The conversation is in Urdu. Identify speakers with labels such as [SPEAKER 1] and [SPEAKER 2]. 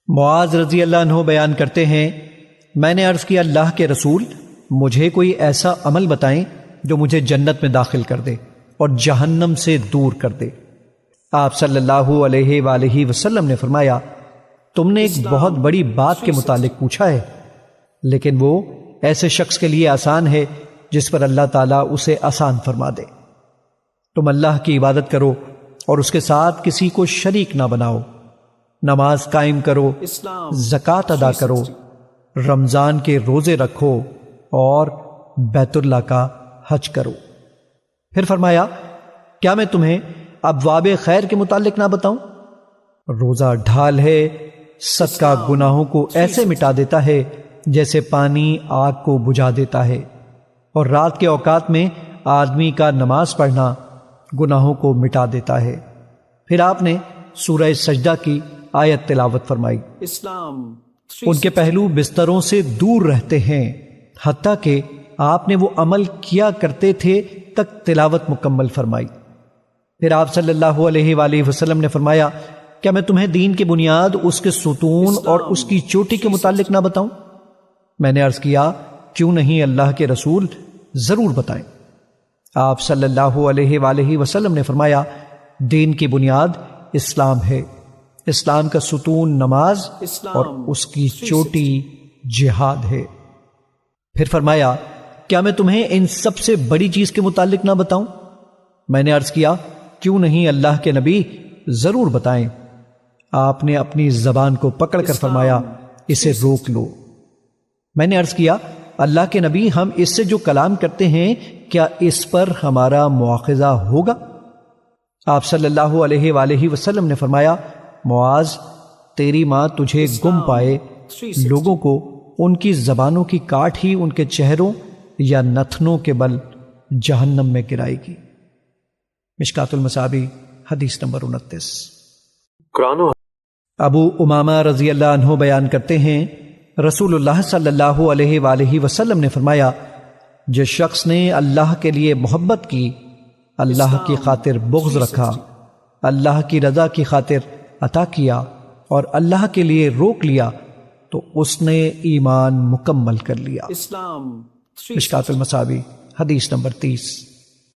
[SPEAKER 1] معاذ رضی اللہ عنہ بیان کرتے ہیں، میں نے عرض کیا اللہ کے رسول، مجھے کوئی ایسا عمل بتائیں جو مجھے جنت میں داخل کر دے اور جہنم سے دور کر دے۔ آپ صلی اللہ علیہ وآلہ وسلم نے فرمایا، تم نے ایک بہت بڑی بات کے متعلق پوچھا ہے، لیکن وہ ایسے شخص کے لیے آسان ہے جس پر اللہ تعالیٰ اسے آسان فرما دے۔ تم اللہ کی عبادت کرو اور اس کے ساتھ کسی کو شریک نہ بناؤ، نماز قائم کرو، زکوٰۃ ادا کرو، رمضان کے روزے رکھو اور بیت اللہ کا حج کرو۔ پھر فرمایا، کیا میں تمہیں ابواب خیر کے متعلق نہ بتاؤں؟ روزہ ڈھال ہے، صدقہ گناہوں کو ایسے مٹا دیتا ہے جیسے پانی آگ کو بجھا دیتا ہے، اور رات کے اوقات میں آدمی کا نماز پڑھنا گناہوں کو مٹا دیتا ہے۔ پھر آپ نے سورہ سجدہ کی آیت تلاوت فرمائی۔ ان کے پہلو بستروں سے دور رہتے ہیں، حتیٰ کہ آپ نے وہ عمل کیا کرتے تھے تک تلاوت مکمل فرمائی۔ پھر آپ صلی اللہ علیہ وآلہ وسلم نے فرمایا، کیا میں تمہیں دین کی بنیاد، اس کے ستون اور اس کی چوٹی کے متعلق نہ بتاؤں؟ میں نے عرض کیا، کیوں نہیں اللہ کے رسول، ضرور بتائیں۔ آپ صلی اللہ علیہ وآلہ وسلم نے فرمایا، دین کی بنیاد اسلام ہے، اسلام کا ستون نماز اور اس کی چوٹی جہاد ہے۔ پھر فرمایا، کیا میں تمہیں ان سب سے بڑی چیز کے متعلق نہ بتاؤں؟ میں نے عرض کیا، کیوں نہیں اللہ کے نبی، ضرور بتائیں۔ آپ نے اپنی زبان کو پکڑ کر فرمایا، اسے روک لو۔ میں نے عرض کیا، اللہ کے نبی، ہم اس سے جو کلام کرتے ہیں کیا اس پر ہمارا مواخذہ ہوگا؟ آپ صلی اللہ علیہ وآلہ وسلم نے فرمایا، معاذ، تیری ماں تجھے گم پائے، لوگوں کو ان کی زبانوں کی کاٹ ہی ان کے چہروں یا نتنوں کے بل جہنم میں گرائے گی۔ مشکات المصابیح، حدیث نمبر 29۔ ابو امامہ رضی اللہ عنہ بیان کرتے ہیں، رسول اللہ صلی اللہ علیہ وآلہ وسلم نے فرمایا، جس شخص نے اللہ کے لیے محبت کی، اللہ کی خاطر بغض رکھا، اللہ کی رضا کی خاطر عطا کیا اور اللہ کے لیے روک لیا، تو اس نے ایمان مکمل کر لیا۔ مشکات المصابیح، حدیث نمبر 30۔